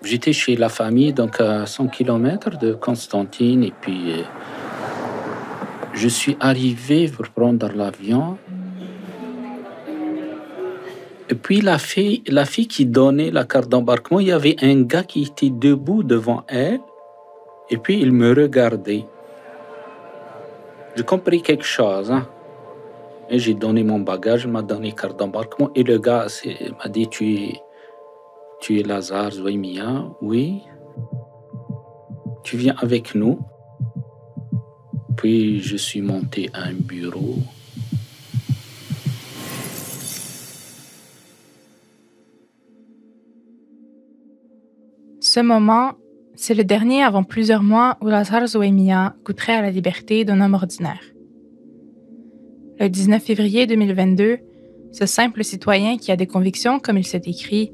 J'étais chez la famille, donc à 100 kilomètres de Constantine, et puis je suis arrivé pour prendre l'avion. Et puis la fille qui donnait la carte d'embarquement, il y avait un gars qui était debout devant elle, et puis il me regardait. J'ai compris quelque chose, hein. Et j'ai donné mon bagage, il m'a donné la carte d'embarquement, et le gars m'a dit, tu es Lazare Zouaimia? Oui. Tu viens avec nous? Puis je suis monté à un bureau. Ce moment, c'est le dernier avant plusieurs mois où Lazare Zouaimia goûterait à la liberté d'un homme ordinaire. Le 19 février 2022, ce simple citoyen qui a des convictions comme il se décrit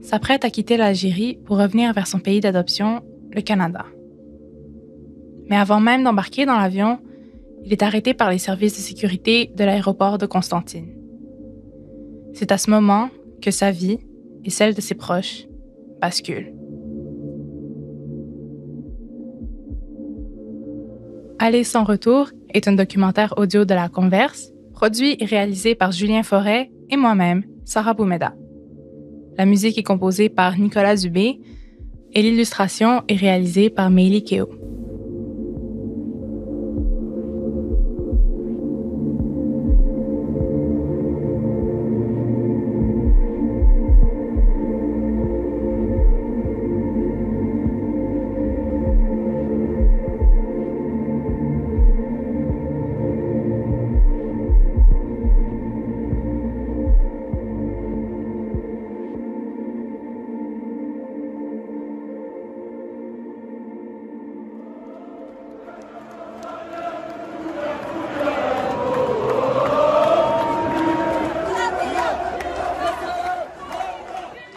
s'apprête à quitter l'Algérie pour revenir vers son pays d'adoption, le Canada. Mais avant même d'embarquer dans l'avion, il est arrêté par les services de sécurité de l'aéroport de Constantine. C'est à ce moment que sa vie et celle de ses proches basculent. Aller sans retour est un documentaire audio de La Converse, produit et réalisé par Julien Forêt et moi-même, Sarah Boumeda. La musique est composée par Nicolas Dubé et l'illustration est réalisée par Meili Keo.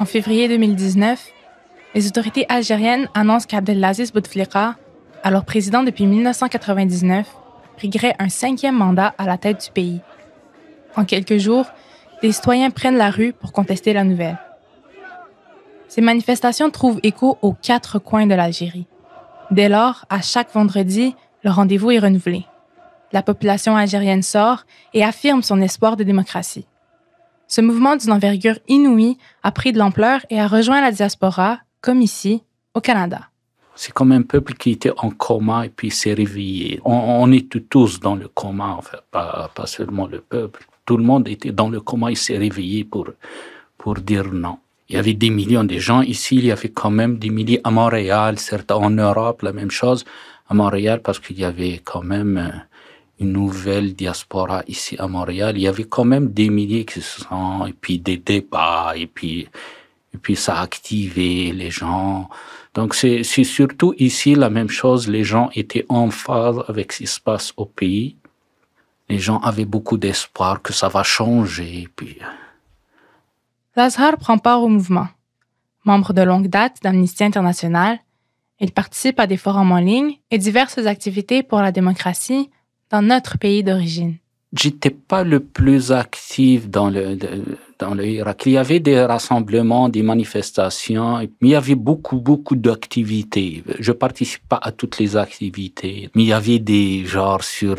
En février 2019, les autorités algériennes annoncent qu'Abdelaziz Bouteflika, alors président depuis 1999, briguerait un 5e mandat à la tête du pays. En quelques jours, des citoyens prennent la rue pour contester la nouvelle. Ces manifestations trouvent écho aux 4 coins de l'Algérie. Dès lors, à chaque vendredi, le rendez-vous est renouvelé. La population algérienne sort et affirme son espoir de démocratie. Ce mouvement d'une envergure inouïe a pris de l'ampleur et a rejoint la diaspora, comme ici, au Canada. C'est comme un peuple qui était en coma et puis s'est réveillé. On était tous dans le coma, en fait, pas seulement le peuple. Tout le monde était dans le coma et s'est réveillé pour dire non. Il y avait des millions de gens. Ici, il y avait quand même des milliers à Montréal, certes en Europe, la même chose. À Montréal, parce qu'il y avait quand même une nouvelle diaspora ici à Montréal. Il y avait quand même des milliers qui se sont, et puis des débats, et puis ça a activé les gens. Donc c'est surtout ici la même chose. Les gens étaient en phase avec ce qui se passe au pays. Les gens avaient beaucoup d'espoir que ça va changer. Puis Lazare prend part au mouvement. Membre de longue date d'Amnesty International, il participe à des forums en ligne et diverses activités pour la démocratie dans notre pays d'origine. J'étais pas le plus actif dans le Irak. Il y avait des rassemblements, des manifestations, mais il y avait beaucoup d'activités. Je participe pas à toutes les activités, mais il y avait des sur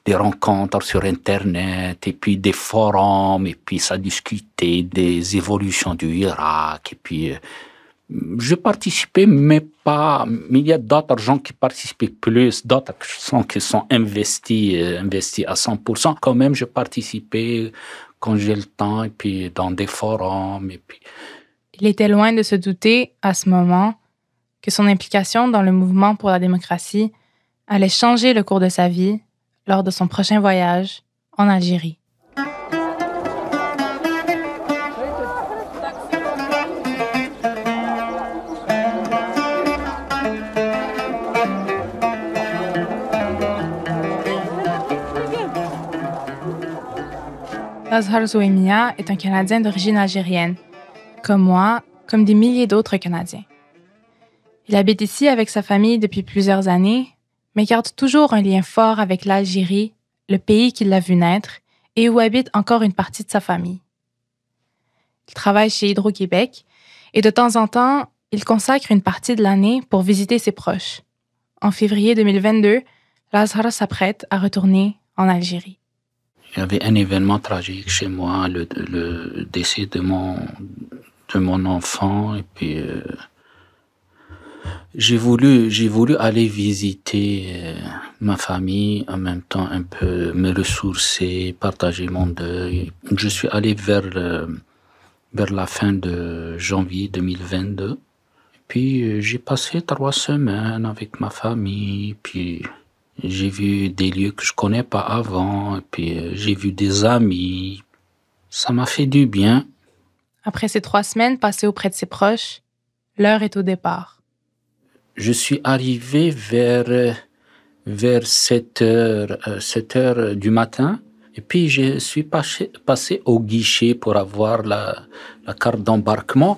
des rencontres sur Internet, et puis des forums, et puis ça discutait des évolutions du Irak, et puis je participais, mais il y a d'autres gens qui participaient plus, d'autres qui sont investis à 100%. Quand même, je participais quand j'ai le temps, et puis dans des forums, et puis. Il était loin de se douter, à ce moment, que son implication dans le mouvement pour la démocratie allait changer le cours de sa vie lors de son prochain voyage en Algérie. Lazare Zouaimia est un Canadien d'origine algérienne, comme moi, comme des milliers d'autres Canadiens. Il habite ici avec sa famille depuis plusieurs années, mais garde toujours un lien fort avec l'Algérie, le pays qui l'a vu naître et où habite encore une partie de sa famille. Il travaille chez Hydro-Québec et de temps en temps, Il consacre une partie de l'année pour visiter ses proches. En février 2022, Lazara s'apprête à retourner en Algérie. Il y avait un événement tragique chez moi, le décès de mon enfant. Et puis, j'ai voulu aller visiter ma famille, en même temps un peu me ressourcer, partager mon deuil. Je suis allé vers la fin de janvier 2022. Puis j'ai passé 3 semaines avec ma famille, puis j'ai vu des lieux que je connais pas avant, et puis j'ai vu des amis. Ça m'a fait du bien. Après ces 3 semaines passées auprès de ses proches, l'heure est au départ. Je suis arrivé vers 7 heures du matin, et puis je suis passé au guichet pour avoir la carte d'embarquement.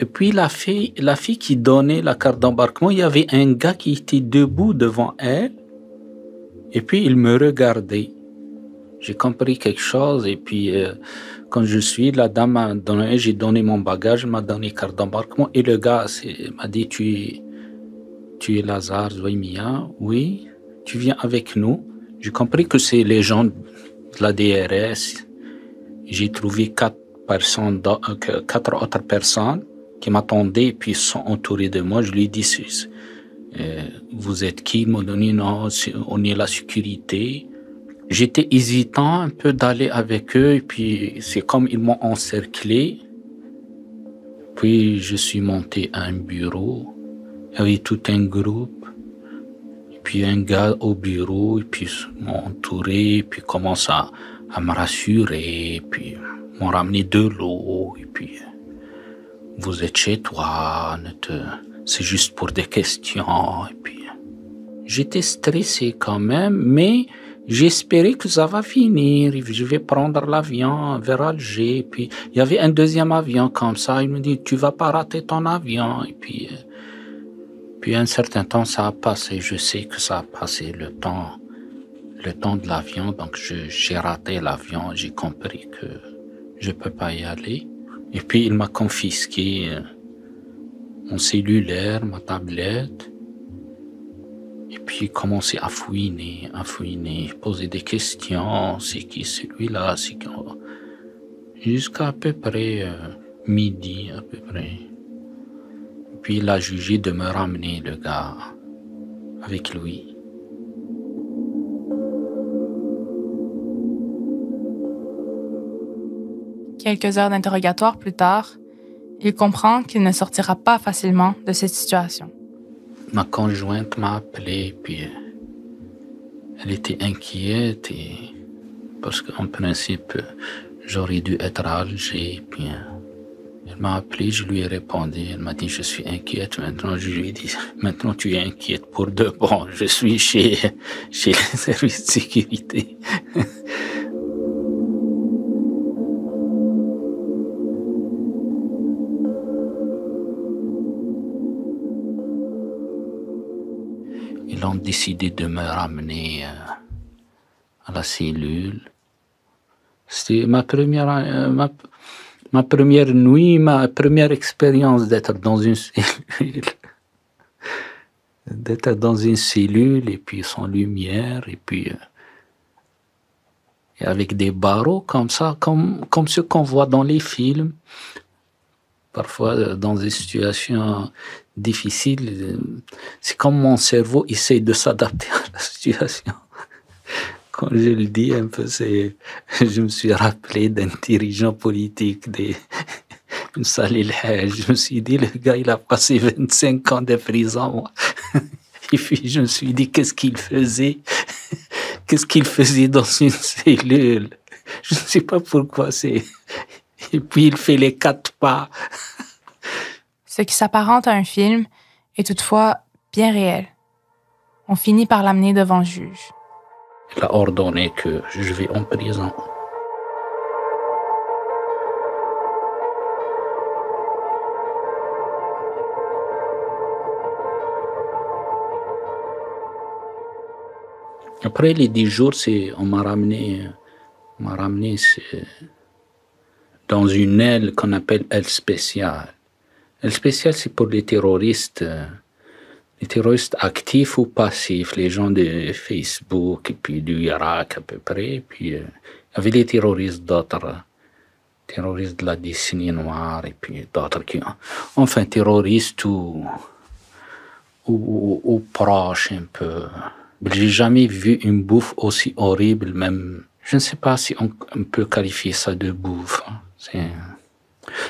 Et puis la fille qui donnait la carte d'embarquement, il y avait un gars qui était debout devant elle, et puis il me regardait. J'ai compris quelque chose, et puis quand je suis, la dame m'a donné, j'ai donné mon bagage, m'a donné carte d'embarquement, et le gars m'a dit, tu es Lazare Zouaimia? Oui, tu viens avec nous. J'ai compris que c'est les gens de la DRS. J'ai trouvé 4 autres personnes qui m'attendaient et puis sont entourés de moi. Je lui ai dit, vous êtes qui? Ils m'ont donné, non, on est la sécurité. J'étais hésitant un peu d'aller avec eux, et puis c'est comme ils m'ont encerclé. Puis je suis monté à un bureau. Il y avait tout un groupe. Et puis un gars au bureau, et puis ils m'ont entouré, et puis commencent à me rassurer, et puis m'ont ramené de l'eau, et puis vous êtes chez toi, c'est juste pour des questions. Et puis j'étais stressé quand même, mais j'espérais que ça va finir. Je vais prendre l'avion vers Alger. Puis il y avait un deuxième avion comme ça. Il me dit, tu vas pas rater ton avion. Et puis un certain temps, ça a passé. Je sais que ça a passé le temps de l'avion. Donc j'ai raté l'avion. J'ai compris que je peux pas y aller. Et puis, il m'a confisqué mon cellulaire, ma tablette. Et puis, commencé à fouiner, poser des questions. C'est qui celui-là? C'est qui... Jusqu'à à peu près midi, à peu près. Et puis, il a jugé de me ramener, le gars, avec lui. Quelques heures d'interrogatoire plus tard, il comprend qu'il ne sortira pas facilement de cette situation. Ma conjointe m'a appelé, puis elle était inquiète, parce qu'en principe, j'aurais dû être à Alger. Puis elle m'a appelé, je lui ai répondu, elle m'a dit, je suis inquiète maintenant. Je lui ai dit, maintenant tu es inquiète pour de bon, je suis chez les services de sécurité. Ils ont décidé de me ramener à la cellule. C'était ma première nuit, ma première expérience d'être dans une cellule. D'être dans une cellule, et puis sans lumière, et puis et avec des barreaux comme ça, comme ce qu'on voit dans les films. Parfois, dans des situations difficiles, c'est comme mon cerveau essaie de s'adapter à la situation. Quand je le dis un peu, je me suis rappelé d'un dirigeant politique Salih El-Haj. Je me suis dit, le gars, il a passé 25 ans de prison. Et puis, je me suis dit, qu'est-ce qu'il faisait? Qu'est-ce qu'il faisait dans une cellule? Je ne sais pas pourquoi Et puis, il fait les 4 pas. Ce qui s'apparente à un film est toutefois bien réel. On finit par l'amener devant le juge. Il a ordonné que je vais en prison. Après les 10 jours, on m'a ramené dans une aile qu'on appelle aile spéciale. Le spécial, c'est pour les terroristes actifs ou passifs, les gens de Facebook et puis du Irak à peu près. Et puis, il y avait les terroristes d'autres, terroristes de la décennie noire et puis d'autres qui, enfin, terroristes ou proches un peu. J'ai jamais vu une bouffe aussi horrible, même. Je ne sais pas si on peut qualifier ça de bouffe.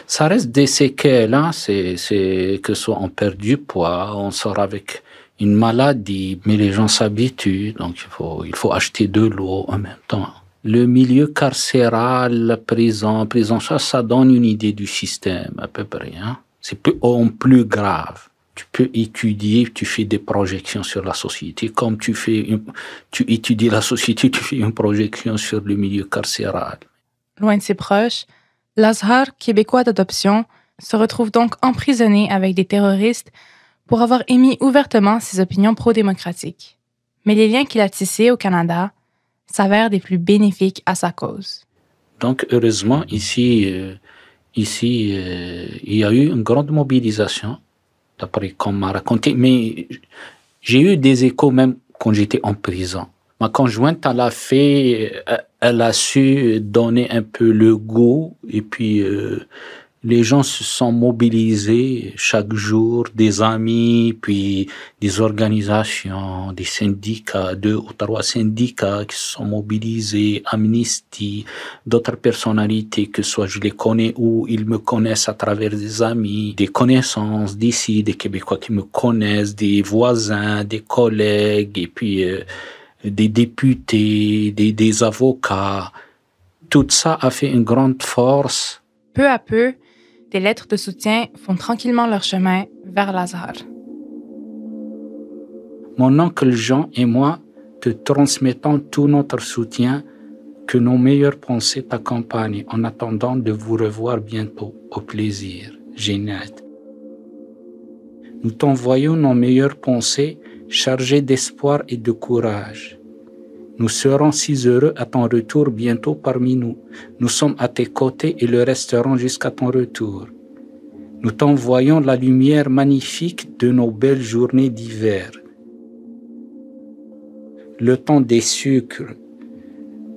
Ça reste des séquelles, hein. C'est que soit on perd du poids, on sort avec une maladie, mais les gens s'habituent, donc il faut acheter de l'eau en même temps. Le milieu carcéral, la prison, ça donne une idée du système à peu près, hein. C'est plus grave. Tu peux étudier, tu fais des projections sur la société, comme tu étudies la société, tu fais une projection sur le milieu carcéral. Loin de ses proches, l'Azhar, québécois d'adoption, se retrouve donc emprisonné avec des terroristes pour avoir émis ouvertement ses opinions pro-démocratiques. Mais les liens qu'il a tissés au Canada s'avèrent des plus bénéfiques à sa cause. Donc, heureusement, ici, il y a eu une grande mobilisation, d'après qu'on m'a raconté, mais j'ai eu des échos même quand j'étais en prison. Ma conjointe, elle a su donner un peu le goût et puis les gens se sont mobilisés chaque jour, des amis, puis des organisations, des syndicats, 2 ou 3 syndicats qui se sont mobilisés, Amnesty, d'autres personnalités que soit je les connais ou ils me connaissent à travers des amis, des connaissances d'ici, des Québécois qui me connaissent, des voisins, des collègues et puis des députés, des avocats. Tout ça a fait une grande force. Peu à peu, des lettres de soutien font tranquillement leur chemin vers l'Azhar. Mon oncle Jean et moi te transmettons tout notre soutien, que nos meilleures pensées t'accompagnent en attendant de vous revoir bientôt. Au plaisir, Ginette. Nous t'envoyons nos meilleures pensées chargées d'espoir et de courage. Nous serons si heureux à ton retour bientôt parmi nous. Nous sommes à tes côtés et le resterons jusqu'à ton retour. Nous t'envoyons la lumière magnifique de nos belles journées d'hiver. Le temps des sucres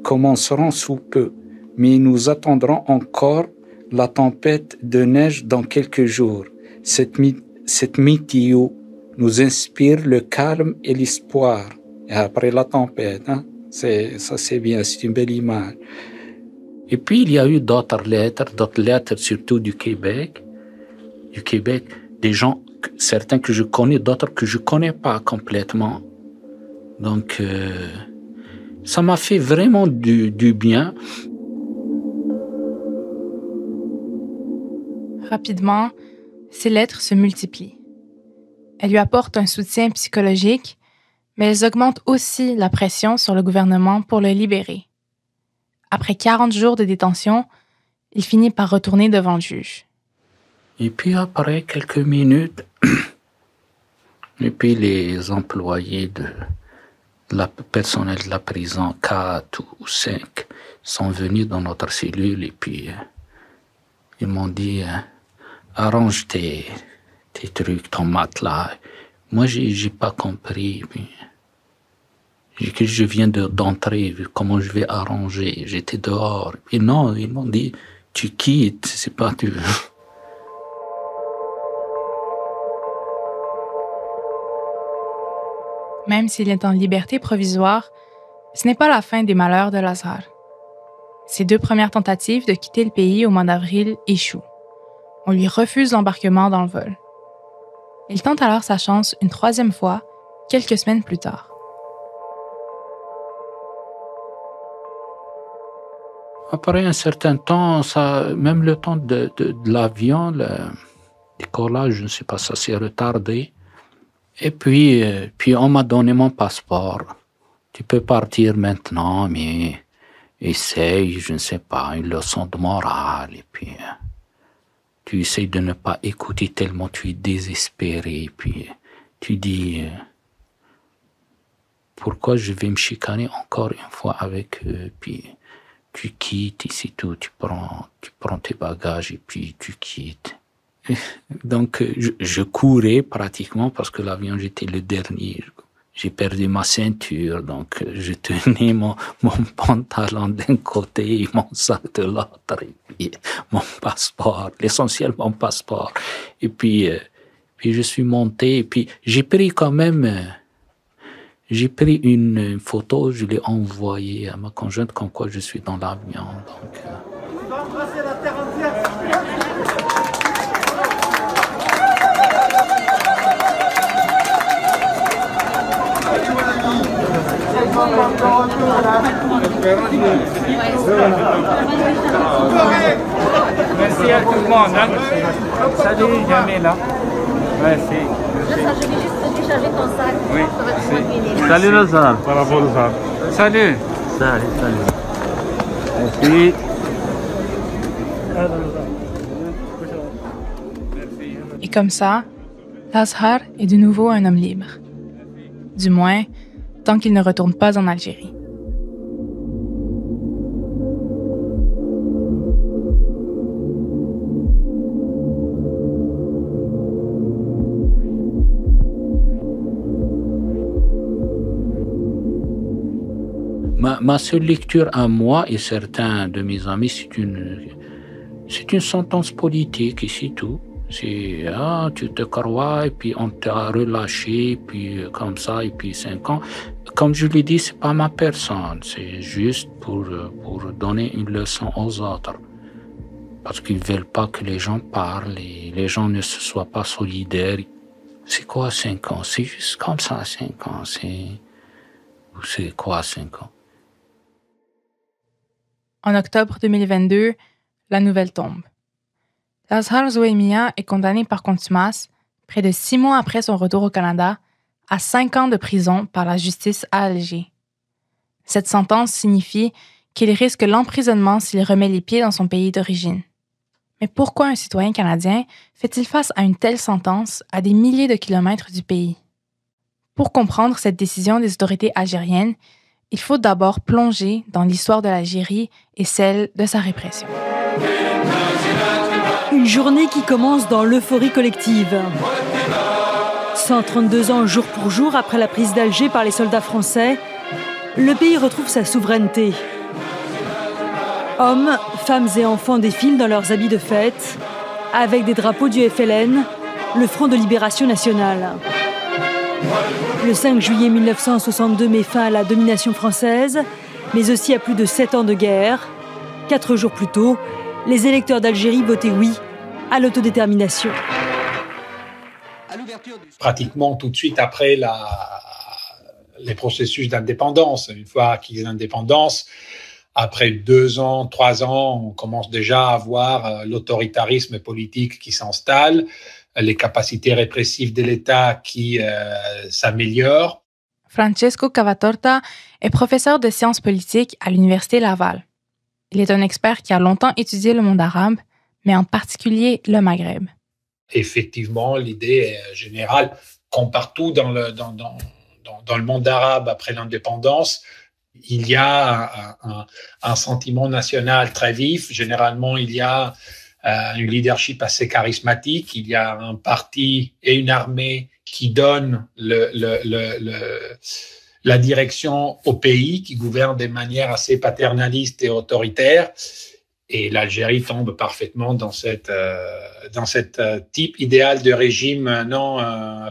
commenceront sous peu, mais nous attendrons encore la tempête de neige dans quelques jours. Cette météo nous inspire le calme et l'espoir. Et après la tempête, hein? C'est bien, c'est une belle image. Et puis, il y a eu d'autres lettres surtout du Québec, des gens, certains que je connais, d'autres que je connais pas complètement. Donc, ça m'a fait vraiment du bien. Rapidement, ces lettres se multiplient. Elles lui apportent un soutien psychologique, mais elles augmentent aussi la pression sur le gouvernement pour le libérer. Après 40 jours de détention, il finit par retourner devant le juge. Et puis après quelques minutes, et puis les employés de la personnel de la prison, 4 ou 5, sont venus dans notre cellule et puis ils m'ont dit arrange tes trucs, ton matelas. Moi, j'ai pas compris. Que je viens d'entrer, comment je vais arranger. J'étais dehors. Et non, ils m'ont dit, tu quittes, c'est pas tu. Même s'il est en liberté provisoire, ce n'est pas la fin des malheurs de l'Azhar. Ses 2 premières tentatives de quitter le pays au mois d'avril échouent. On lui refuse l'embarquement dans le vol. Il tente alors sa chance une 3e fois, quelques semaines plus tard. Après un certain temps, même le temps de l'avion, le décollage, je ne sais pas, ça s'est retardé. Et puis on m'a donné mon passeport. Tu peux partir maintenant, mais essaye, je ne sais pas, une leçon de morale. Et puis tu essayes de ne pas écouter tellement tu es désespéré. Et puis tu dis, pourquoi je vais me chicaner encore une fois avec eux? Puis tu quittes ici tout, tu prends tes bagages et puis tu quittes. Donc, je courais pratiquement parce que l'avion, j'étais le dernier. J'ai perdu ma ceinture, donc je tenais mon pantalon d'un côté et mon sac de l'autre, et puis mon passeport, l'essentiel, mon passeport. Et puis je suis monté, et puis j'ai pris quand même, j'ai pris une photo, je l'ai envoyée à ma conjointe, comme quoi je suis dans l'avion. Donc, Merci à tout le monde. Hein. Salut, Jamila. Merci. Je vais juste décharger ton sac. Oui. Salut Lazare. Bravo, Lazare. Salut. Salut. Merci. Et comme ça, Lazare est de nouveau un homme libre. Du moins, tant qu'il ne retourne pas en Algérie. Ma seule lecture à moi et certains de mes amis, c'est une sentence politique et c'est tout. C'est tu te crois et puis on t'a relâché, puis comme ça, et puis 5 ans. Comme je l'ai dit, c'est pas ma personne, c'est juste pour donner une leçon aux autres. Parce qu'ils veulent pas que les gens parlent et les gens ne se soient pas solidaires. C'est quoi 5 ans? C'est juste comme ça, 5 ans. C'est quoi 5 ans? En octobre 2022, la nouvelle tombe. Lazare Zouaimia est condamné par contumace, près de 6 mois après son retour au Canada, à 5 ans de prison par la justice à Alger. Cette sentence signifie qu'il risque l'emprisonnement s'il remet les pieds dans son pays d'origine. Mais pourquoi un citoyen canadien fait-il face à une telle sentence à des milliers de kilomètres du pays? Pour comprendre cette décision des autorités algériennes, il faut d'abord plonger dans l'histoire de l'Algérie et celle de sa répression. Une journée qui commence dans l'euphorie collective. 132 ans jour pour jour après la prise d'Alger par les soldats français, le pays retrouve sa souveraineté. Hommes, femmes et enfants défilent dans leurs habits de fête, avec des drapeaux du FLN, le Front de Libération Nationale. Le 5 juillet 1962 met fin à la domination française, mais aussi à plus de 7 ans de guerre. 4 jours plus tôt, les électeurs d'Algérie votaient oui à l'autodétermination. Pratiquement tout de suite après les processus d'indépendance, une fois acquise l'indépendance, après 2 ans, 3 ans, on commence déjà à voir l'autoritarisme politique qui s'installe, les capacités répressives de l'État qui s'améliorent. Francesco Cavatorta est professeur de sciences politiques à l'Université Laval. Il est un expert qui a longtemps étudié le monde arabe, mais en particulier le Maghreb. Effectivement, l'idée générale, comme partout dans le monde arabe après l'indépendance, il y a un sentiment national très vif. Généralement, il y a un leadership assez charismatique. Il y a un parti et une armée qui donnent la direction au pays, qui gouvernent de manière assez paternaliste et autoritaire. Et l'Algérie tombe parfaitement dans cette type idéal de régime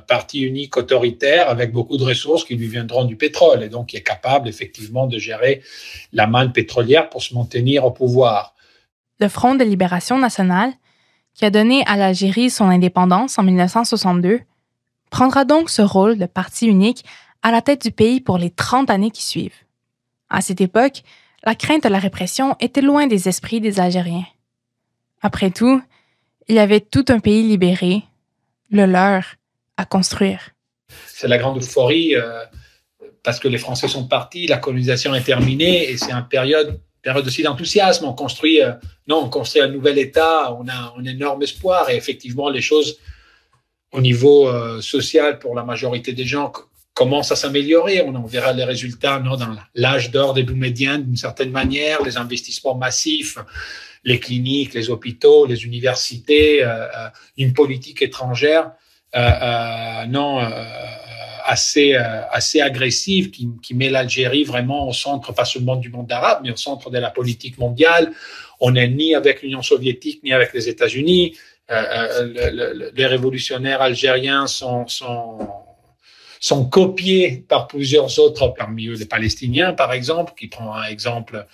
parti unique autoritaire avec beaucoup de ressources qui lui viendront du pétrole et donc qui est capable effectivement de gérer la manne pétrolière pour se maintenir au pouvoir. Le Front de Libération Nationale, qui a donné à l'Algérie son indépendance en 1962, prendra donc ce rôle de parti unique à la tête du pays pour les 30 années qui suivent. À cette époque, la crainte de la répression était loin des esprits des Algériens. Après tout, il y avait tout un pays libéré, le leur, à construire. C'est la grande euphorie parce que les Français sont partis, la colonisation est terminée et c'est une période aussi d'enthousiasme. On construit un nouvel État, on a un énorme espoir et effectivement les choses au niveau social pour la majorité des gens commence à s'améliorer. On en verra les résultats dans l'âge d'or des Boumediens d'une certaine manière, les investissements massifs, les cliniques, les hôpitaux, les universités, une politique étrangère assez agressive qui met l'Algérie vraiment au centre, pas seulement du monde arabe, mais au centre de la politique mondiale. On n'est ni avec l'Union soviétique, ni avec les États-Unis. Les révolutionnaires algériens sont copiés par plusieurs autres, parmi eux les Palestiniens, par exemple, qui prend un exemple,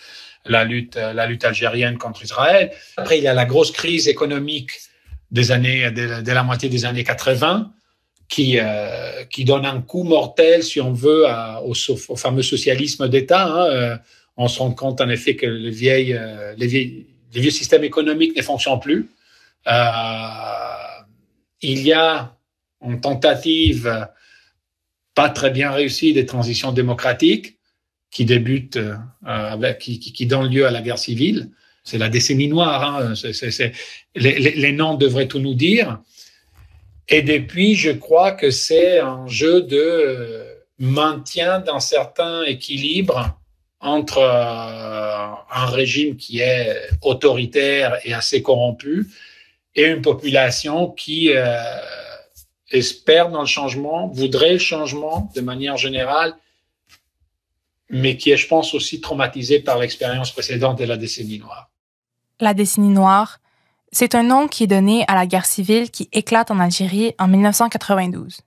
la lutte algérienne contre Israël. Après, il y a la grosse crise économique de la moitié des années 80, qui donne un coup mortel, si on veut, au fameux socialisme d'État. On se rend compte, en effet, que les vieux systèmes économiques ne fonctionnent plus. Il y a une tentative pas très bien réussie des transitions démocratiques qui débutent, qui donnent lieu à la guerre civile. C'est la décennie noire. Les noms devraient tout nous dire. Et depuis, je crois que c'est un jeu de maintien d'un certain équilibre entre un régime qui est autoritaire et assez corrompu et une population qui espère dans le changement, voudrait le changement de manière générale, mais qui est, je pense, aussi traumatisée par l'expérience précédente de la décennie noire. La décennie noire, c'est un nom qui est donné à la guerre civile qui éclate en Algérie en 1992.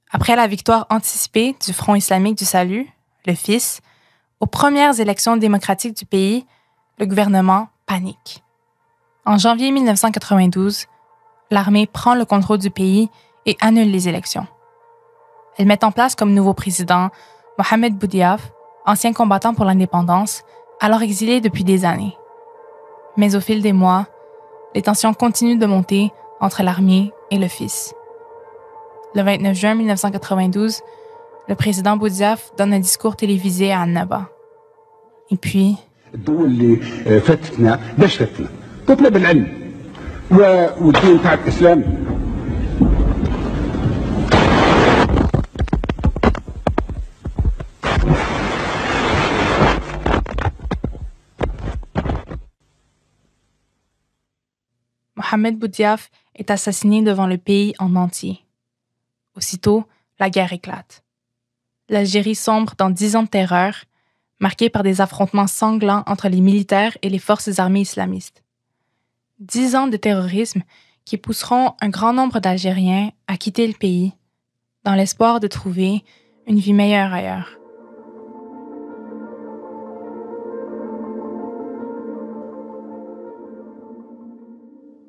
Après la victoire anticipée du Front islamique du salut, le FIS, aux premières élections démocratiques du pays, le gouvernement panique. En janvier 1992, l'armée prend le contrôle du pays et annule les élections. Elle met en place comme nouveau président Mohamed Boudiaf, ancien combattant pour l'indépendance, alors exilé depuis des années. Mais au fil des mois, les tensions continuent de monter entre l'armée et le FIS. Le 29 juin 1992, le président Boudiaf donne un discours télévisé à Annaba. Et puis... Mohamed Boudiaf est assassiné devant le pays en entier. Aussitôt, la guerre éclate. L'Algérie sombre dans 10 ans de terreur, marqués par des affrontements sanglants entre les militaires et les forces armées islamistes. 10 ans de terrorisme qui pousseront un grand nombre d'Algériens à quitter le pays, dans l'espoir de trouver une vie meilleure ailleurs.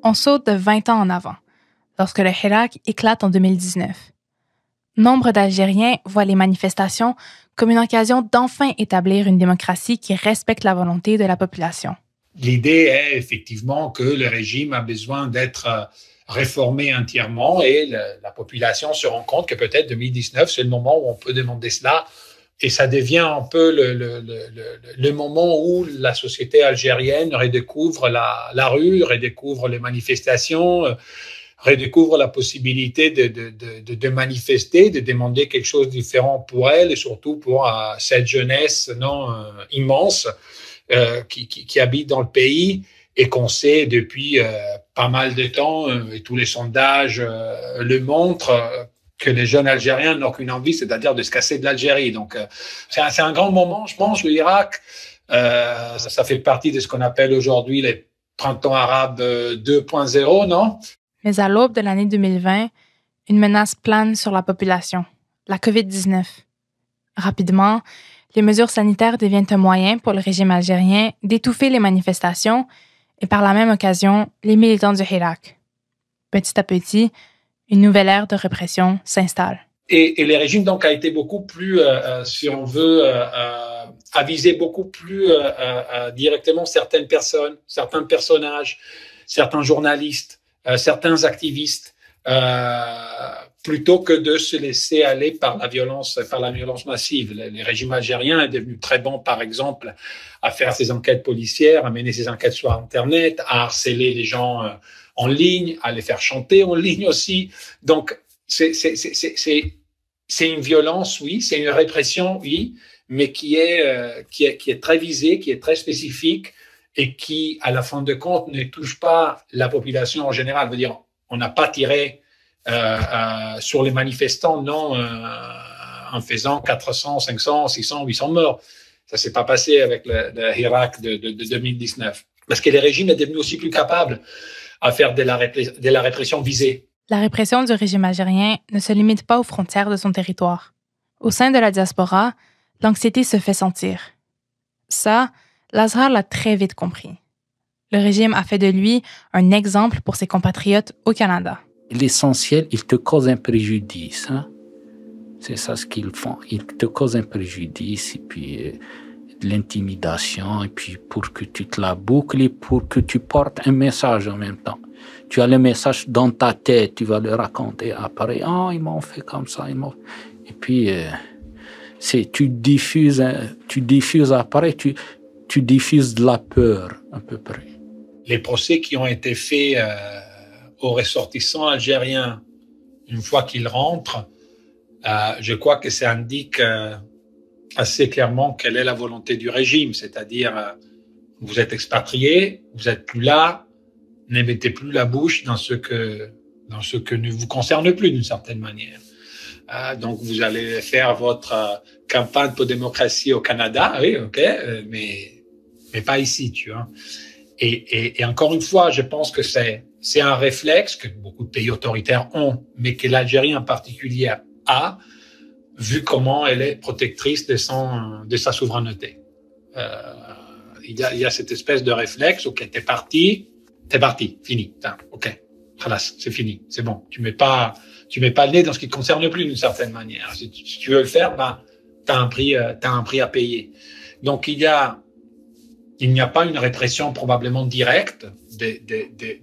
On saute de 20 ans en avant, lorsque le Hirak éclate en 2019. Nombre d'Algériens voient les manifestations comme une occasion d'enfin établir une démocratie qui respecte la volonté de la population. L'idée est effectivement que le régime a besoin d'être réformé entièrement et la population se rend compte que peut-être 2019, c'est le moment où on peut demander cela. Et ça devient un peu le moment où la société algérienne redécouvre la rue, redécouvre les manifestations, redécouvre la possibilité de manifester, de demander quelque chose de différent pour elle et surtout pour cette jeunesse immense qui habite dans le pays et qu'on sait depuis pas mal de temps, et tous les sondages le montrent, que les jeunes Algériens n'ont qu'une envie, c'est-à-dire de se casser de l'Algérie. Donc, c'est un grand moment, je pense, l'Irak. Ça fait partie de ce qu'on appelle aujourd'hui les printemps arabes 2.0, non? Mais à l'aube de l'année 2020, une menace plane sur la population, la COVID-19. Rapidement, les mesures sanitaires deviennent un moyen pour le régime algérien d'étouffer les manifestations et par la même occasion, les militants du Hirak. Petit à petit, une nouvelle ère de répression s'installe. Et le régime donc a été beaucoup plus, si on veut, a visé beaucoup plus directement certaines personnes, certains personnages, certains journalistes, certains activistes, plutôt que de se laisser aller par la violence massive. Le régime algérien est devenu très bon, par exemple, à faire ses enquêtes policières, à mener ses enquêtes sur Internet, à harceler les gens en ligne, à les faire chanter en ligne aussi. Donc, c'est c'est une violence, oui, c'est une répression, oui, mais qui est très visée, qui est très spécifique et qui, à la fin de compte, ne touche pas la population en général. Je veux dire, on n'a pas tiré sur les manifestants, non, en faisant 400, 500, 600, 800 morts. Ça s'est pas passé avec le Irak de 2019. Parce que le régime est devenu aussi plus capable à faire de la répression visée. La répression du régime algérien ne se limite pas aux frontières de son territoire. Au sein de la diaspora, l'anxiété se fait sentir. Ça, l'Azhar l'a très vite compris. Le régime a fait de lui un exemple pour ses compatriotes au Canada. L'essentiel, ils te causent un préjudice. Hein? C'est ça ce qu'ils font. Ils te causent un préjudice et puis de l'intimidation et puis pour que tu te la boucles et pour que tu portes un message en même temps. Tu as le message dans ta tête, tu vas le raconter après. Ah, ils m'ont fait comme ça, Et puis, tu diffuses après, tu diffuses de la peur à peu près. Les procès qui ont été faits aux ressortissants algériens, une fois qu'ils rentrent, je crois que ça indique assez clairement quelle est la volonté du régime, c'est-à-dire vous êtes expatriés, vous êtes plus là, ne mettez plus la bouche dans ce que ne vous concerne plus d'une certaine manière. Donc vous allez faire votre campagne pour démocratie au Canada, oui, ok, mais pas ici, tu vois. Et encore une fois, je pense que c'est un réflexe que beaucoup de pays autoritaires ont, mais que l'Algérie en particulier a, vu comment elle est protectrice de sa souveraineté. Il y a cette espèce de réflexe, ok, t'es parti, fini, ok, khalas, c'est fini, c'est bon. Tu mets pas le nez dans ce qui te concerne plus d'une certaine manière. Si tu veux le faire, t'as un prix à payer. Donc il n'y a pas une répression probablement directe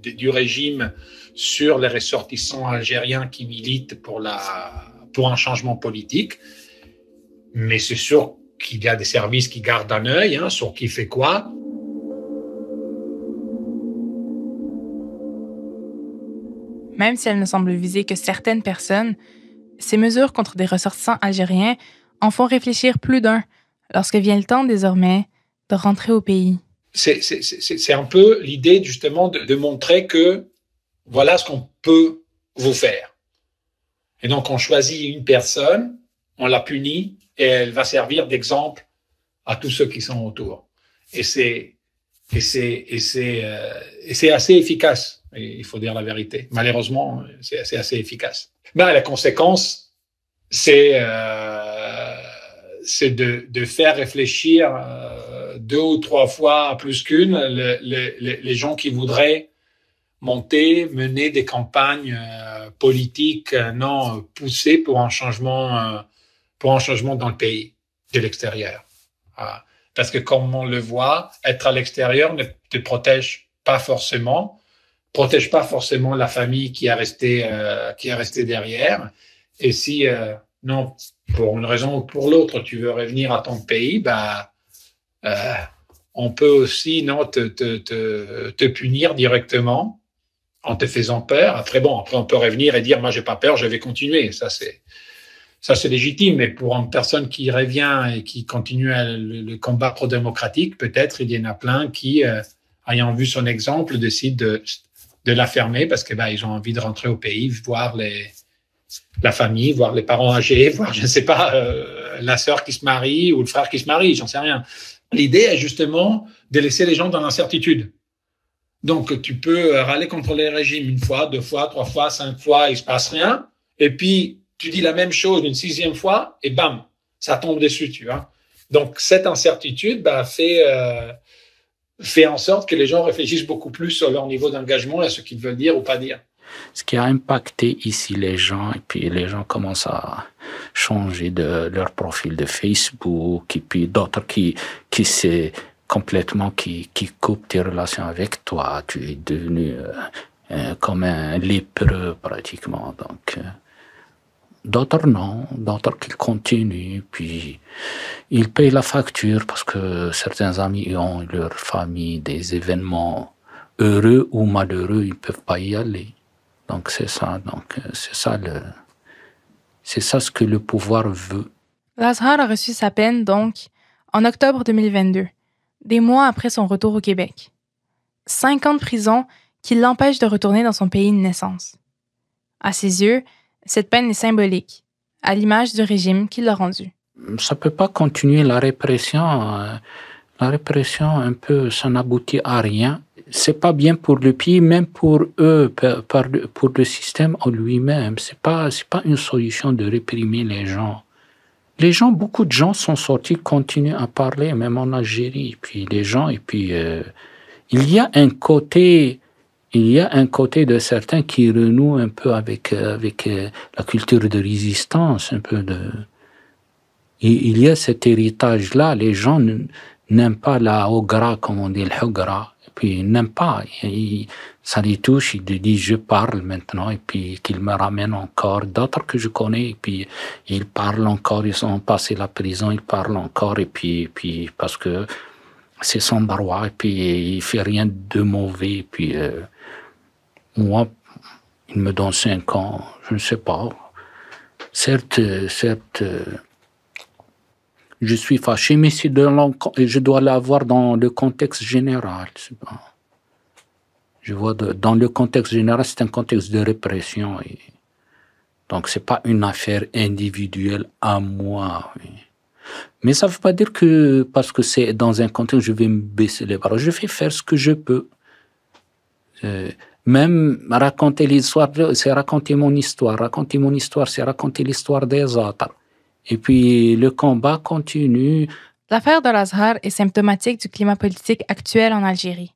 du régime sur les ressortissants algériens qui militent pour un changement politique, mais c'est sûr qu'il y a des services qui gardent un œil sur qui fait quoi. Même si elles ne semblent viser que certaines personnes, ces mesures contre des ressortissants algériens en font réfléchir plus d'un lorsque vient le temps désormais de rentrer au pays. C'est un peu l'idée justement de montrer que voilà ce qu'on peut vous faire. Et donc on choisit une personne, on la punit et elle va servir d'exemple à tous ceux qui sont autour. Et c'est assez efficace. Et il faut dire la vérité. Malheureusement, c'est assez efficace. La conséquence, c'est de faire réfléchir 2 ou 3 fois plus qu'une les gens qui voudraient mener des campagnes politiques non poussées pour un changement dans le pays, de l'extérieur. Parce que comme on le voit, être à l'extérieur ne te protège pas forcément la famille qui est restée derrière. Et si non, pour une raison ou pour l'autre, tu veux revenir à ton pays, on peut aussi te punir directement en te faisant peur. Après on peut revenir et dire moi j'ai pas peur, je vais continuer. Ça c'est légitime. Mais pour une personne qui revient et qui continue le combat pro-démocratique, peut-être il y en a plein qui, ayant vu son exemple, décident de la fermer parce que ils ont envie de rentrer au pays, voir la famille, voir les parents âgés, voir, je ne sais pas, la sœur qui se marie ou le frère qui se marie, j'en sais rien. L'idée est justement de laisser les gens dans l'incertitude. Donc, tu peux râler contre les régimes 1 fois, 2 fois, 3 fois, 5 fois, il se passe rien. Et puis, tu dis la même chose une 6e fois et bam, ça tombe dessus, tu vois. Donc, cette incertitude fait en sorte que les gens réfléchissent beaucoup plus sur leur niveau d'engagement et à ce qu'ils veulent dire ou pas dire. Ce qui a impacté ici les gens, et puis les gens commencent à changer de leur profil de Facebook, et puis d'autres qui coupent tes relations avec toi. Tu es devenu comme un lépreux pratiquement. Donc, d'autres non, d'autres qui continuent, puis ils payent la facture parce que certains amis ont leur famille, des événements heureux ou malheureux, ils peuvent pas y aller. Donc c'est ça C'est ça ce que le pouvoir veut. L'Azhar a reçu sa peine, donc, en octobre 2022, des mois après son retour au Québec. 5 ans de prison qui l'empêchent de retourner dans son pays de naissance. À ses yeux, cette peine est symbolique, à l'image du régime qui l'a rendu. Ça ne peut pas continuer la répression. La répression, un peu, ça n'aboutit à rien. C'est pas bien pour le pays, même pour eux, pour le système en lui-même. C'est pas une solution de réprimer les gens. Les gens, beaucoup de gens sont sortis, continuent à parler, même en Algérie. Puis les gens, il y a un côté de certains qui renouent un peu avec la culture de résistance, un peu de. Il y a cet héritage-là. Les gens n'aiment pas la hogra, comme on dit, le hogra. Et puis ils n'aiment pas. Ça les touche, ils disent je parle maintenant, et puis qu'ils me ramènent encore. D'autres que je connais, et puis ils parlent encore, ils ont passé la prison, ils parlent encore, et puis parce que c'est son droit, et puis il fait rien de mauvais, et puis moi, il me donne 5 ans, je ne sais pas. Certes, je suis fâché, mais je dois l'avoir dans le contexte général. Je vois dans le contexte général, c'est un contexte de répression. Donc, ce n'est pas une affaire individuelle à moi. Mais ça ne veut pas dire que parce que c'est dans un contexte, je vais me baisser les bras. Je vais faire ce que je peux. Même raconter l'histoire, c'est raconter mon histoire. Raconter mon histoire, c'est raconter l'histoire des autres. Et puis, le combat continue. L'affaire de l'Azhar est symptomatique du climat politique actuel en Algérie.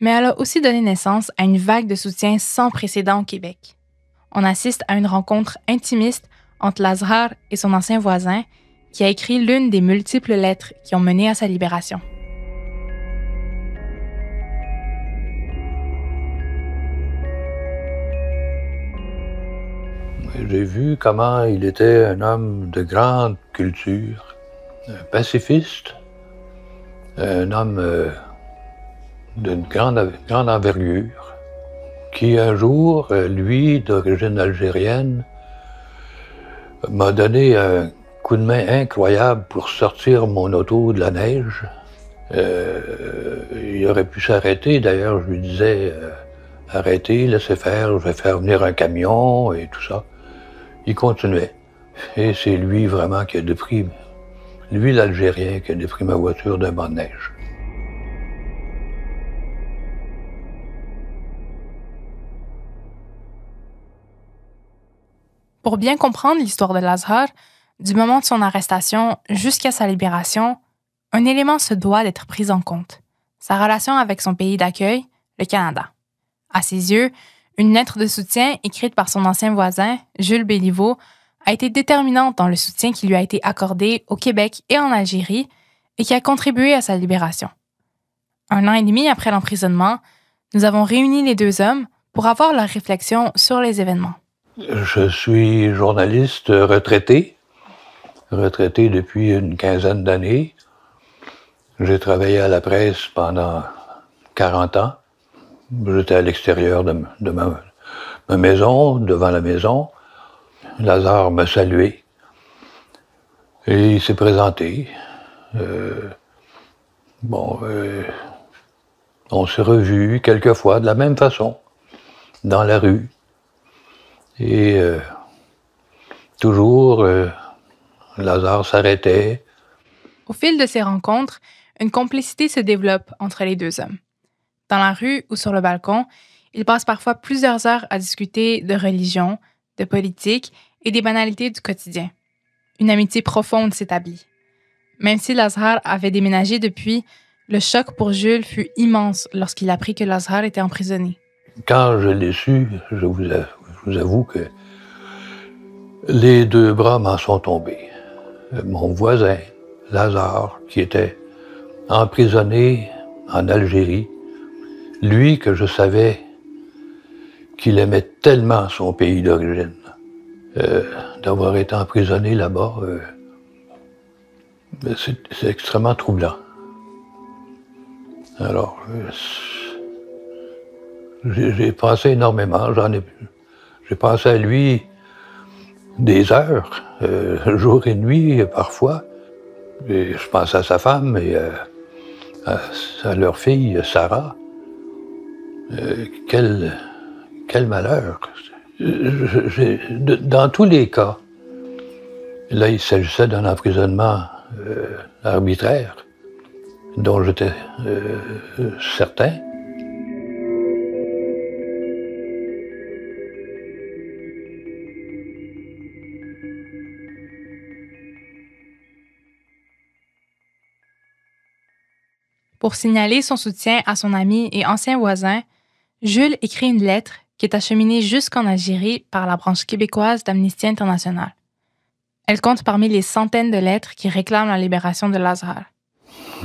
Mais elle a aussi donné naissance à une vague de soutien sans précédent au Québec. On assiste à une rencontre intimiste entre l'Azhar et son ancien voisin, qui a écrit l'une des multiples lettres qui ont mené à sa libération. J'ai vu comment il était un homme de grande culture, un pacifiste, un homme d'une grande envergure, qui un jour, lui, d'origine algérienne, m'a donné un coup de main incroyable pour sortir mon auto de la neige. Il aurait pu s'arrêter, d'ailleurs je lui disais arrêtez, laissez faire, je vais faire venir un camion et tout ça. Il continuait. Et c'est lui vraiment qui a détruit, lui l'Algérien, qui a détruit ma voiture d'un banc de neige. Pour bien comprendre l'histoire de l'Azhar, du moment de son arrestation jusqu'à sa libération, un élément se doit d'être pris en compte, sa relation avec son pays d'accueil, le Canada. À ses yeux, une lettre de soutien écrite par son ancien voisin, Jules Béliveau, a été déterminante dans le soutien qui lui a été accordé au Québec et en Algérie et qui a contribué à sa libération. 1 an et demi après l'emprisonnement, nous avons réuni les deux hommes pour avoir leur réflexion sur les événements. Je suis journaliste retraité depuis une quinzaine d'années. J'ai travaillé à la presse pendant 40 ans. J'étais à l'extérieur de ma maison, devant la maison. L'Azhar m'a salué et il s'est présenté. On s'est revus quelques fois de la même façon, dans la rue. Et toujours, L'Azhar s'arrêtait. Au fil de ces rencontres, une complicité se développe entre les deux hommes. Dans la rue ou sur le balcon, ils passent parfois plusieurs heures à discuter de religion, de politique et des banalités du quotidien. Une amitié profonde s'établit. Même si l'Azhar avait déménagé depuis, le choc pour Jules fut immense lorsqu'il apprit que l'Azhar était emprisonné. Quand je l'ai su, je vous avoue que les 2 bras m'en sont tombés. Mon voisin, l'Azhar, qui était emprisonné en Algérie, lui que je savais qu'il aimait tellement son pays d'origine, d'avoir été emprisonné là-bas, c'est extrêmement troublant. Alors, j'ai pensé énormément, j'ai pensé à lui des heures, jour et nuit parfois. Et je pense à sa femme et à leur fille, Sarah. Quel malheur. Dans tous les cas, là, il s'agissait d'un emprisonnement arbitraire, dont j'étais certain. Pour signaler son soutien à son ami et ancien voisin, Jules écrit une lettre qui est acheminée jusqu'en Algérie par la branche québécoise d'Amnesty International. Elle compte parmi les centaines de lettres qui réclament la libération de l'Azhar.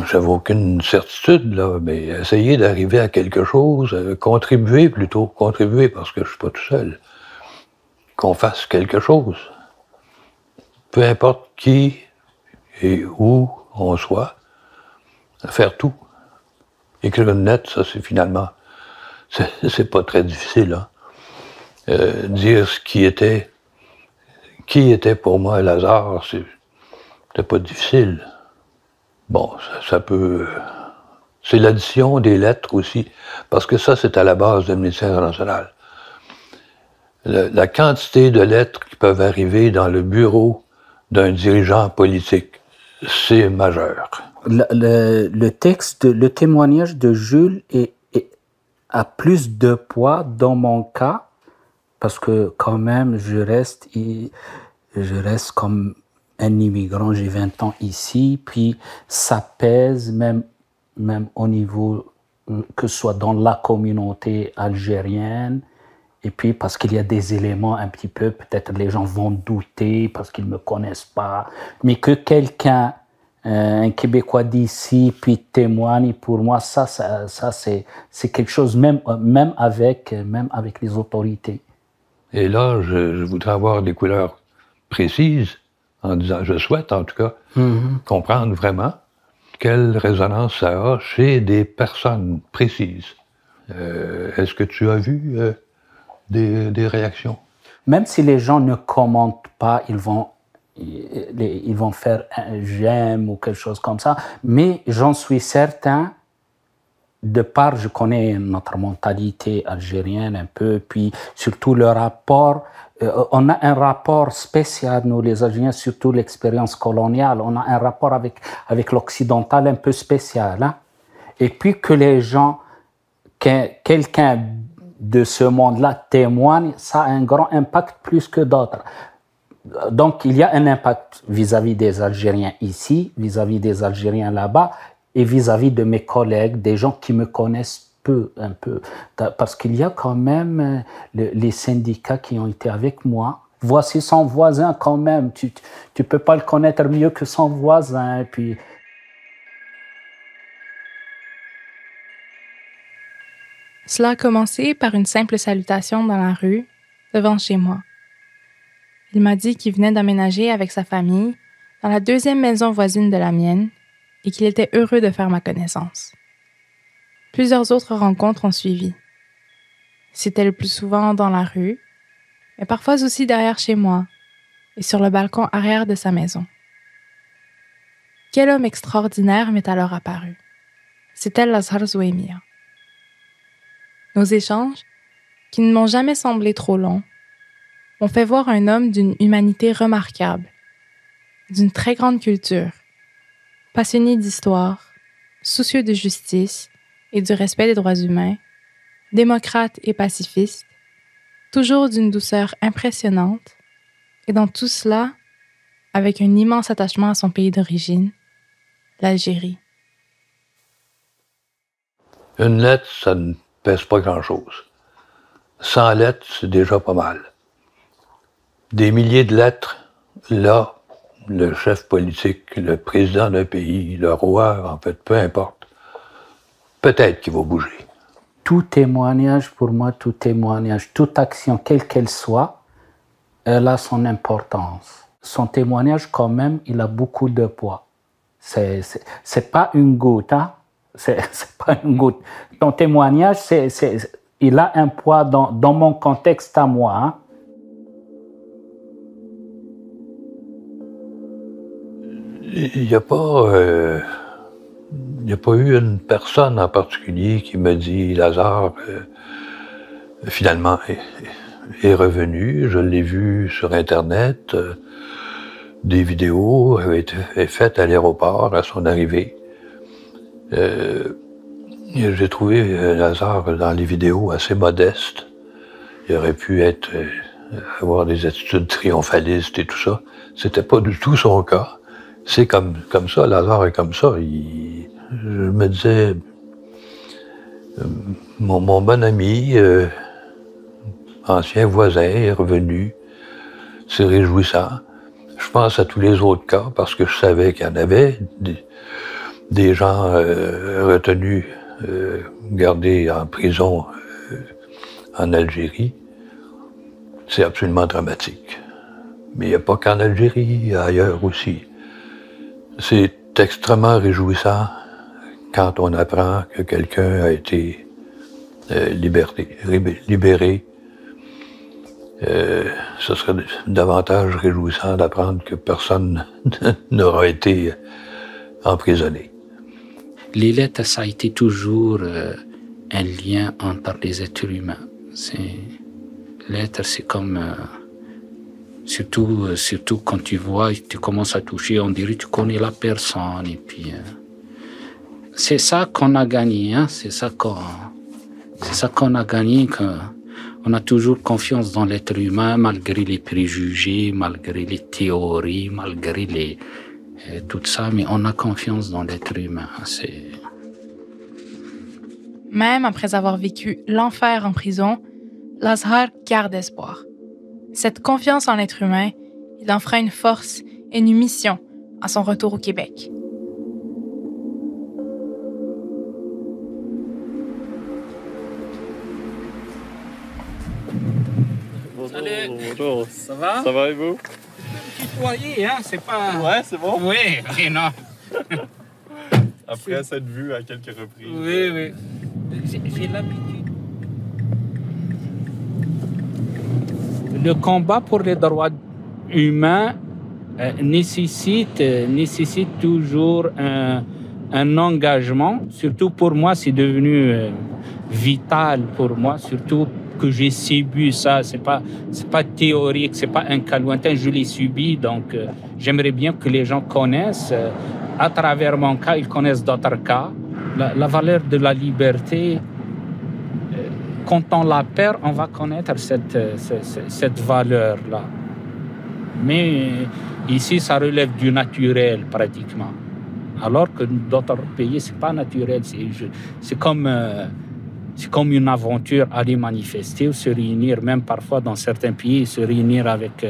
J'avais aucune certitude, là, mais essayer d'arriver à quelque chose, contribuer parce que je suis pas tout seul, qu'on fasse quelque chose. Peu importe qui et où on soit, faire tout. Écrire une lettre, ça c'est finalement, c'est pas très difficile, hein. Dire ce qui était pour moi Lazare, c'était pas difficile. Bon, ça peut... C'est l'addition des lettres aussi, parce que ça, c'est à la base de l'Amnesty International. La quantité de lettres qui peuvent arriver dans le bureau d'un dirigeant politique, c'est majeur. Le texte, le témoignage de Jules a plus de poids dans mon cas, parce que quand même, je reste comme un immigrant, j'ai 20 ans ici, puis ça pèse même au niveau, que ce soit dans la communauté algérienne, et puis parce qu'il y a des éléments un petit peu, peut-être les gens vont douter parce qu'ils ne me connaissent pas, mais que quelqu'un, un Québécois d'ici, puis témoigne, pour moi, ça c'est quelque chose, même avec les autorités. Et là, je voudrais avoir des couleurs précises, en disant, je souhaite en tout cas, comprendre vraiment quelle résonance ça a chez des personnes précises. Est-ce que tu as vu des réactions? Même si les gens ne commentent pas, ils vont faire un j'aime ou quelque chose comme ça, mais j'en suis certain, de part, je connais notre mentalité algérienne un peu, puis surtout le rapport, on a un rapport spécial, nous les Algériens, surtout l'expérience coloniale, on a un rapport avec l'occidental un peu spécial, hein? Et puis que les gens, quelqu'un de ce monde-là témoigne, ça a un grand impact plus que d'autres. Donc il y a un impact vis-à-vis des Algériens ici, vis-à-vis des Algériens là-bas, et vis-à-vis de mes collègues, des gens qui me connaissent un peu. Parce qu'il y a quand même les syndicats qui ont été avec moi. Voici son voisin quand même. Tu peux pas le connaître mieux que son voisin. Et puis... Cela a commencé par une simple salutation dans la rue, devant chez moi. Il m'a dit qu'il venait d'aménager avec sa famille dans la deuxième maison voisine de la mienne et qu'il était heureux de faire ma connaissance. Plusieurs autres rencontres ont suivi. C'était le plus souvent dans la rue, mais parfois aussi derrière chez moi et sur le balcon arrière de sa maison. Quel homme extraordinaire m'est alors apparu. C'était l'Azhar Zouémia. Nos échanges, qui ne m'ont jamais semblé trop longs, m'ont fait voir un homme d'une humanité remarquable, d'une très grande culture, passionné d'histoire, soucieux de justice et du respect des droits humains, démocrate et pacifiste, toujours d'une douceur impressionnante, et dans tout cela, avec un immense attachement à son pays d'origine, l'Algérie. Une lettre, ça ne pèse pas grand-chose. 100 lettres, c'est déjà pas mal. Des milliers de lettres, là, le chef politique, le président d'un pays, le roi, en fait, peu importe, peut-être qu'il va bouger. Tout témoignage, pour moi, tout témoignage, toute action, quelle qu'elle soit, elle a son importance. Son témoignage, quand même, il a beaucoup de poids. C'est pas une goutte, hein? C'est pas une goutte. Ton témoignage, il a un poids dans mon contexte à moi, hein? Il n'y a pas eu une personne en particulier qui me dit « Lazare, finalement, est revenu. Je l'ai vu sur Internet. Des vidéos avaient été faites à l'aéroport à son arrivée. J'ai trouvé Lazare dans les vidéos assez modeste. Il aurait pu avoir des attitudes triomphalistes et tout ça. C'était pas du tout son cas. C'est comme ça, Lazare est comme ça. Je me disais, mon bon ami, ancien voisin, est revenu, c'est réjouissant. Je pense à tous les autres cas parce que je savais qu'il y en avait des gens retenus, gardés en prison en Algérie. C'est absolument dramatique. Mais il n'y a pas qu'en Algérie, ailleurs aussi. C'est extrêmement réjouissant quand on apprend que quelqu'un a été libéré. Ce serait davantage réjouissant d'apprendre que personne n'aura été emprisonné. Les lettres, ça a été toujours un lien entre les êtres humains. Lettres, c'est comme... surtout quand tu vois, tu commences à toucher, on dirait que tu connais la personne. Et puis, c'est ça qu'on a gagné. Hein? C'est ça qu'on a gagné. On a toujours confiance dans l'être humain, malgré les préjugés, malgré les théories, malgré tout ça. Mais on a confiance dans l'être humain. Même après avoir vécu l'enfer en prison, Lazare garde espoir. Cette confiance en l'être humain, il en fera une force et une mission à son retour au Québec. Bonjour. Ça va? Ça va et vous? Tutoyer, hein, c'est pas... Ouais, c'est bon? Oui, mais non. Après cette vue à quelques reprises. Oui. J'ai l'habitude. Le combat pour les droits humains nécessite toujours un engagement. Surtout pour moi, c'est devenu vital pour moi, surtout que j'ai subi ça. C'est pas théorique, c'est pas un cas lointain, je l'ai subi. Donc, j'aimerais bien que les gens connaissent, à travers mon cas, ils connaissent d'autres cas, la valeur de la liberté. Quand on la perd, on va connaître cette valeur-là. Mais ici, ça relève du naturel, pratiquement. Alors que dans d'autres pays, c'est pas naturel. C'est comme une aventure, aller manifester ou se réunir, même parfois dans certains pays, se réunir avec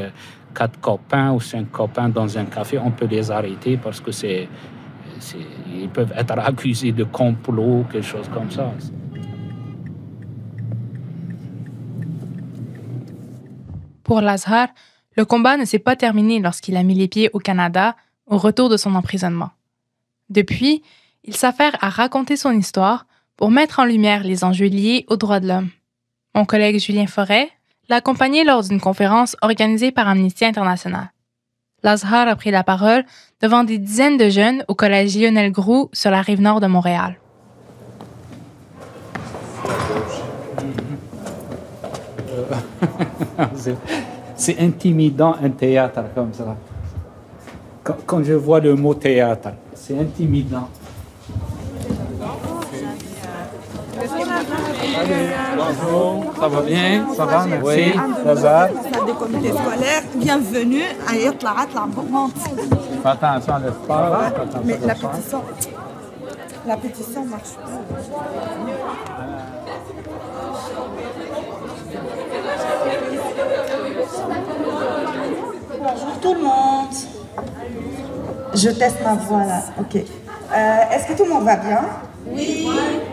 4 copains ou 5 copains dans un café. On peut les arrêter parce que ils peuvent être accusés de complot, quelque chose comme ça. Pour Lazare, le combat ne s'est pas terminé lorsqu'il a mis les pieds au Canada au retour de son emprisonnement. Depuis, il s'affaire à raconter son histoire pour mettre en lumière les enjeux liés aux droits de l'homme. Mon collègue Julien Forêt l'a accompagné lors d'une conférence organisée par Amnesty International. Lazare a pris la parole devant des dizaines de jeunes au collège Lionel Groulx sur la rive nord de Montréal. C'est intimidant, un théâtre comme ça. Quand je vois le mot théâtre, c'est intimidant. Bonjour, ça va bien? Ça va, merci. Oui, Lazare. Des comités scolaires, bienvenue à Yatlaat la Fais attention à l'espace. Mais la pétition marche pas. Bonjour tout le monde. Je teste ma voix là. Ok. Est-ce que tout le monde va bien? Oui.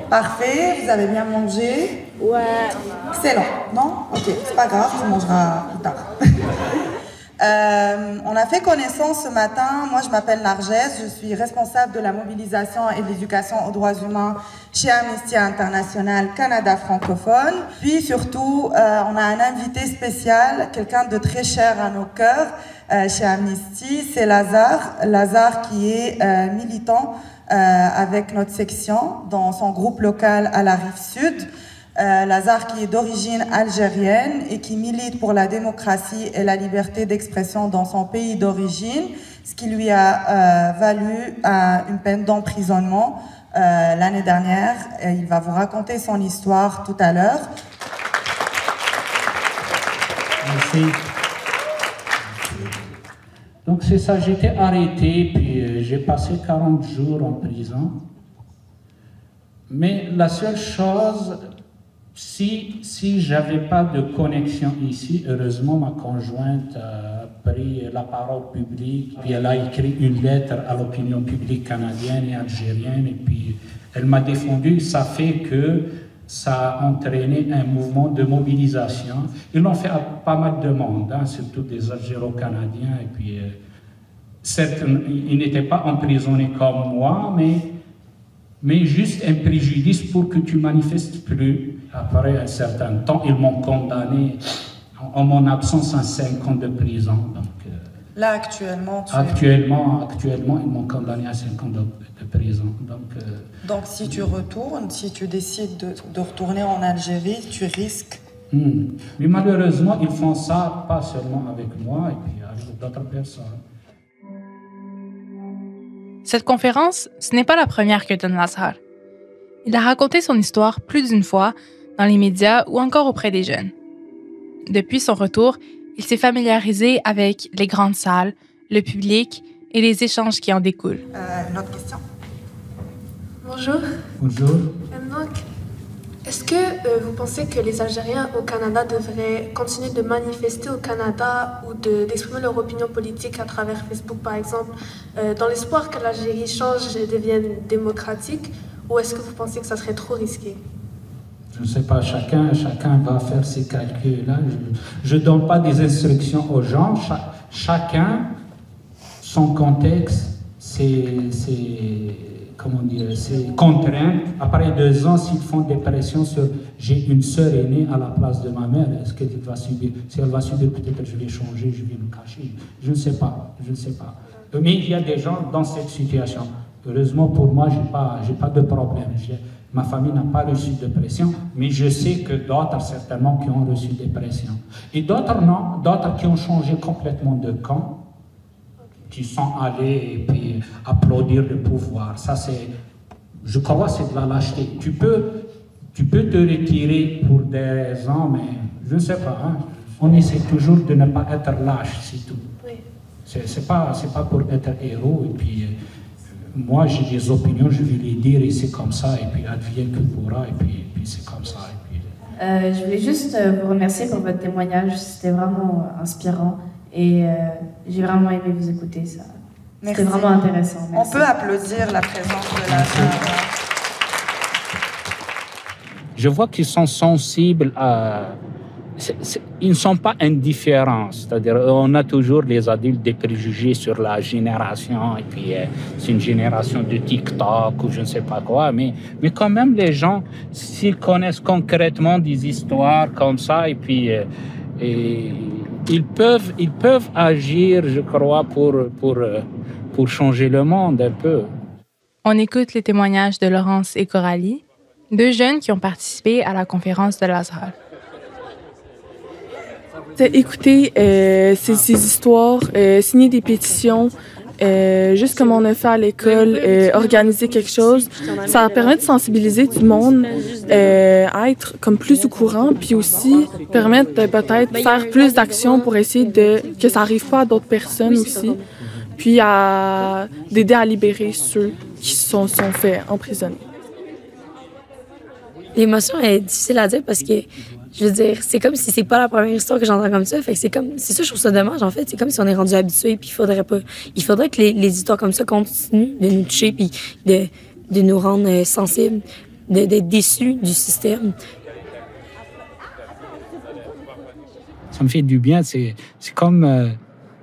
Parfait. Vous avez bien mangé? Ouais. Excellent. Non? Ok. C'est pas grave. Tu mangeras plus tard. On a fait connaissance ce matin. Moi, je m'appelle Narges. Je suis responsable de la mobilisation et de l'éducation aux droits humains chez Amnesty International Canada francophone. Puis surtout, on a un invité spécial, quelqu'un de très cher à nos cœurs chez Amnesty. C'est Lazare. Lazare qui est militant avec notre section dans son groupe local à la Rive-Sud. Lazare qui est d'origine algérienne et qui milite pour la démocratie et la liberté d'expression dans son pays d'origine, ce qui lui a valu une peine d'emprisonnement l'année dernière. Et il va vous raconter son histoire tout à l'heure. Merci. Donc c'est ça, j'étais arrêté, puis j'ai passé 40 jours en prison. Mais la seule chose... Si j'avais pas de connexion ici, heureusement ma conjointe a pris la parole publique, puis elle a écrit une lettre à l'opinion publique canadienne et algérienne, et puis elle m'a défendu. Ça fait que ça a entraîné un mouvement de mobilisation. Ils l'ont fait à pas mal de monde, hein, surtout des Algéro-Canadiens, et puis certes, ils n'étaient pas emprisonnés comme moi, mais juste un préjudice pour que tu manifestes plus. Après un certain temps, ils m'ont condamné en mon absence à 5 ans de prison. Donc, là, actuellement, actuellement, ils m'ont condamné à 5 ans de prison. Donc, si tu retournes, si tu décides de retourner en Algérie, tu risques... Mais malheureusement, ils font ça pas seulement avec moi, et puis avec d'autres personnes. Cette conférence, ce n'est pas la première que donne Lazare. Il a raconté son histoire plus d'une fois dans les médias ou encore auprès des jeunes. Depuis son retour, il s'est familiarisé avec les grandes salles, le public et les échanges qui en découlent. Une autre question? Bonjour. Bonjour. Donc, est-ce que vous pensez que les Algériens au Canada devraient continuer de manifester au Canada ou d'exprimer leur opinion politique à travers Facebook, par exemple, dans l'espoir que l'Algérie change et devienne démocratique, ou est-ce que vous pensez que ça serait trop risqué? Je ne sais pas, chacun va faire ses calculs. Je ne donne pas des instructions aux gens. Chacun, son contexte, ses contraintes. Après 2 ans, s'ils font des pressions sur « j'ai une sœur aînée à la place de ma mère », est-ce qu'elle va subir? Si elle va subir, peut-être je vais changer, je vais me cacher. Je ne sais pas. Mais il y a des gens dans cette situation. Heureusement pour moi, j'ai pas de problème. Ma famille n'a pas reçu de pression, mais je sais que d'autres, certainement, qui ont reçu des pressions. Et d'autres, non. D'autres qui ont changé complètement de camp, qui sont allés et puis applaudir le pouvoir. Ça, je crois, c'est de la lâcheté. Tu peux te retirer pour des raisons, mais je ne sais pas. Hein. On essaie toujours de ne pas être lâche, c'est tout. Oui. C'est pas pour être héros, et puis... moi, j'ai des opinions, je vais les dire, et c'est comme ça, et puis advienne que pourra, et puis c'est comme ça. Et puis... je voulais juste vous remercier pour votre témoignage, c'était vraiment inspirant, et j'ai vraiment aimé vous écouter, ça. C'était vraiment intéressant. Merci. On peut applaudir la présence de Lazare. Je vois qu'ils sont sensibles à... Ils ne sont pas indifférents, c'est-à-dire on a toujours les adultes des préjugés sur la génération, et puis c'est une génération de TikTok ou je ne sais pas quoi, mais quand même les gens, s'ils connaissent concrètement des histoires comme ça, et puis ils peuvent agir, je crois, pour changer le monde un peu. On écoute les témoignages de Laurence et Coralie, 2 jeunes qui ont participé à la conférence de Lazare. Écouter ces histoires, signer des pétitions, juste comme on a fait à l'école, organiser quelque chose, ça permet de sensibiliser tout le monde à être comme plus au courant, puis aussi permettre de peut-être faire plus d'actions pour essayer que ça n'arrive pas à d'autres personnes aussi, puis d'aider à libérer ceux qui sont faits emprisonner. L'émotion est difficile à dire parce que, je veux dire, c'est comme si c'est pas la première histoire que j'entends comme ça. Fait que c'est ça, je trouve ça dommage, en fait. C'est comme si on est rendu habitué, puis il faudrait que les histoires comme ça continuent de nous toucher, puis de nous rendre sensibles, d'être déçus du système. Ça me fait du bien. C'est comme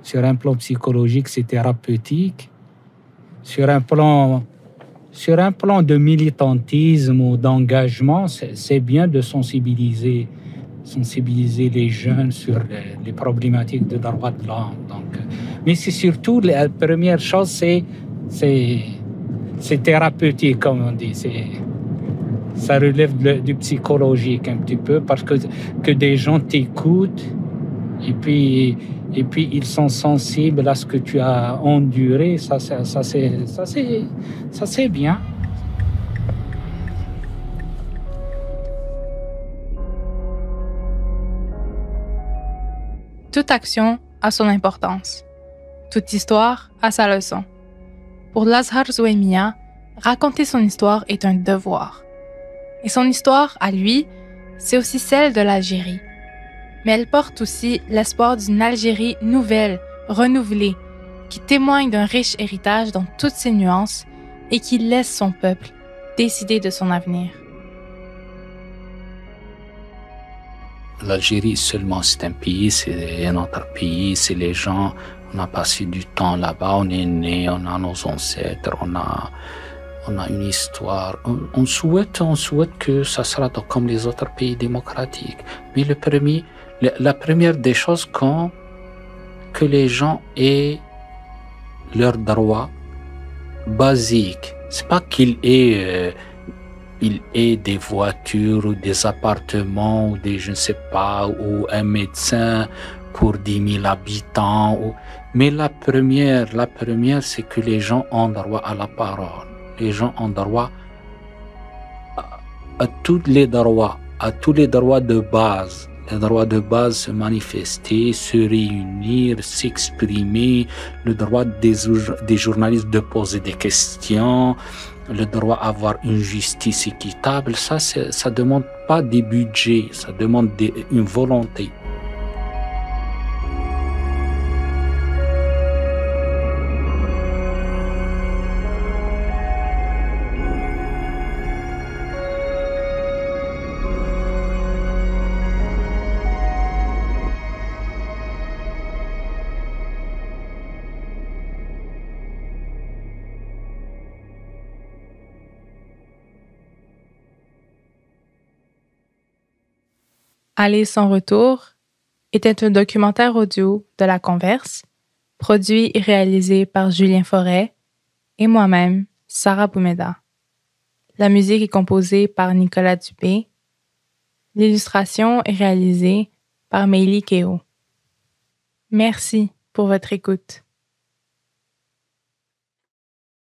Sur un plan psychologique, c'est thérapeutique. Sur un plan de militantisme ou d'engagement, c'est bien de sensibiliser les jeunes sur les problématiques de droits de l'homme. Donc, mais c'est surtout la première chose, c'est thérapeutique, comme on dit. Ça relève du psychologique un petit peu, parce que des gens t'écoutent et puis ils sont sensibles à ce que tu as enduré. Ça c'est bien. Toute action a son importance. Toute histoire a sa leçon. Pour l'Azhar Zouemia, raconter son histoire est un devoir. Et son histoire, à lui, c'est aussi celle de l'Algérie. Mais elle porte aussi l'espoir d'une Algérie nouvelle, renouvelée, qui témoigne d'un riche héritage dans toutes ses nuances et qui laisse son peuple décider de son avenir. L'Algérie seulement, c'est un pays, c'est un autre pays, c'est les gens, on a passé du temps là-bas, on est né, on a nos ancêtres, on a une histoire. On souhaite que ça sera comme les autres pays démocratiques. Mais la première des choses, que les gens aient leurs droits basiques. C'est pas qu'il ait des voitures ou des appartements ou je ne sais pas, ou un médecin pour 10 000 habitants. Mais la première, c'est que les gens ont droit à la parole. Les gens ont droit à tous les droits de base. Les droits de base, se manifester, se réunir, s'exprimer, le droit des journalistes de poser des questions, le droit à avoir une justice équitable. Ça demande pas des budgets, ça demande une volonté. Aller sans retour était un documentaire audio de La Converse, produit et réalisé par Julien Forêt et moi-même, Sarah Boumeda. La musique est composée par Nicolas Dubé. L'illustration est réalisée par Meili Keo. Merci pour votre écoute.